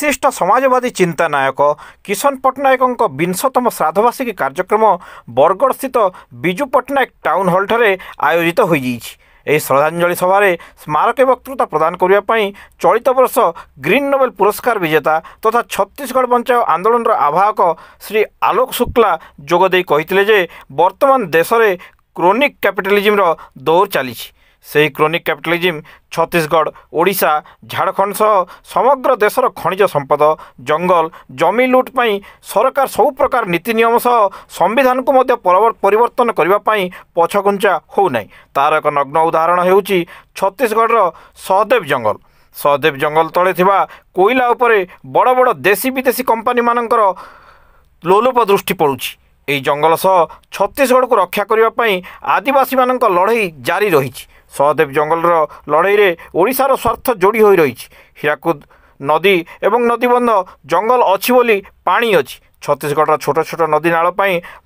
विशिष्ट समाजवादी चिंतानायक किशन पट्टनायक विंशतम श्राद्धवार्षिकी कार्यक्रम बरगढ़ स्थित विजु पट्टनायक टाउन हॉल ठारे आयोजित हो श्रद्धांजलि सभार स्मारक वक्तृता प्रदान करने चलित वर्ष ग्रीन नोबेल पुरस्कार विजेता तथा छत्तीसगढ़ बंचाओ आंदोलन आवाहक श्री आलोक शुक्ला जोगदे कहते वर्तमान देश में क्रोनिक कैपिटलिज्म दौर चली से क्रोनिक कैपिटलिज्म छत्तीसगढ़ ओडिशा झारखंड सह समग्र देशर खनिज संपद जंगल जमी लुट पाई सरकार सब प्रकार नीति नियम सह संविधान को मध्य परिवर्तन करने पछघुंचा होना तार एक नग्न उदाहरण होउची छत्तीसगढ़ सहदेव जंगल तले थिबा कोयला उपरे बड़ बड़ देशी विदेशी कंपनी मानकर लोलुप दृष्टि पड़ुची यह जंगल सह छत्तीसगढ़ को रक्षा करने आदिवासी मान लड़ई जारी रही सहदेव जंगल लड़ई रे ओडिशार स्वार्थ जोड़ी हो रही हीराकुद नदी एवं नदीबंध जंगल अच्छी बोली पानी अच्छी छत्तीसगढ़ छोट छोट नदी नाल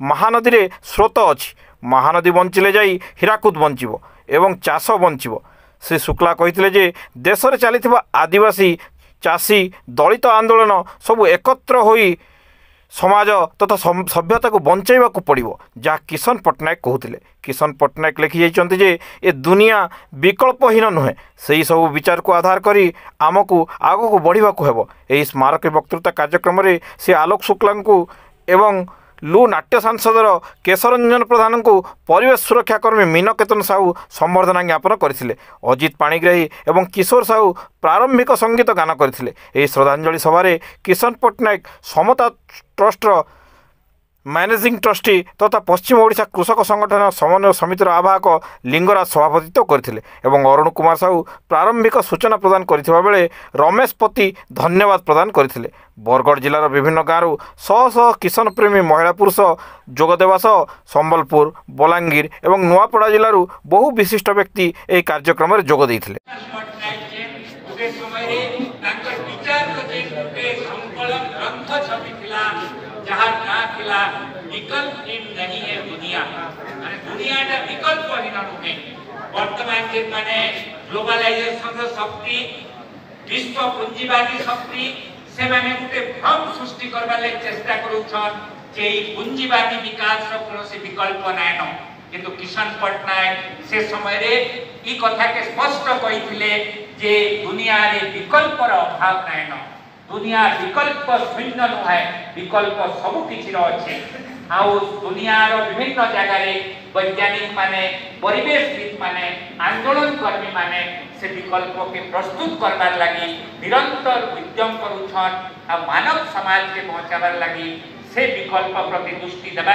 महानदी रे स्रोत अच्छी महानदी बंचिले जाई हीराकुद बंचिबो एवं चाष बंचिबो। श्री शुक्ला कहते जे देश में चली आदिवासी चाषी दलित आंदोलन सबू एकत्र होई समाज तथा सभ्यता को बंचाइबा को पड़ो जहाँ किशन पट्टनायक कहते किशन पट्टनायक लिखि जाइछन्ति जे ए दुनिया विकल्पहीन नुहे से ही सब विचार को आधार करी आमको आग को बढ़ा हेब। यही स्मारक वक्तृता कार्यक्रम में से आलोक शुक्ला को एवं लू नाट्य सांसदर केशरंजन प्रधान को परिवेश सुरक्षाकर्मी मीनकेतन साहू संबर्धना ज्ञापन करथिले। अजित पाणिग्राही एवं किशोर साहू प्रारंभिक संगीत गान करथिले। एही श्रद्धांजलि सभारे किशन पट्टनायक समता ट्रस्टर मैनेजिंग ट्रस्टी तथा पश्चिम ओडिशा कृषक संगठन समन्वय समितिर आवाहक लिंगराज सभापतित्व करथिले एवं अरुण कुमार साहू प्रारंभिक सूचना प्रदान करथिबा बेले रमेश पति धन्यवाद प्रदान करथिले। बरगढ़ जिलार विभिन्न गाँव शह शह किशन प्रेमी महिला पुरुष जोगदेवा सह संबलपुर बलांगीर एवं नुआपड़ा जिलूर बहु विशिष्ट व्यक्ति यह कार्यक्रम में जोग देइथिले। जहाँ ना थिला विकल्प नहीं है दुनिया दुनिया विकल्पहीन नुहे वर्तमान जे माने ग्लोबलाइजेशन शक्ति विश्व पुंजीवादी शक्ति से माने गुटे भ्रम सृष्टि करबा ले चेष्टा करूछन जे पुंजीवादी विकास रो कोनोसी विकल्प नाइनो किंतु किशन पट्टनायक से समय रे ई कथा के स्पष्ट कहिथिले जे दुनिया रे विकल्प रो अभाव नाइनो दुनिया विकल्प शून्य नुहे विकल्प सबु किछि अच्छे आउ दुनिया विभिन्न जगह वैज्ञानिक माने परिवेशविद माने आंदोलन कर्मी माने से विकल्प के प्रस्तुत करबार लगी निरंतर उद्यम करूछन आ मानव समाज के पहुंचाबार लगी से विकल्प प्रति दृष्टि देबा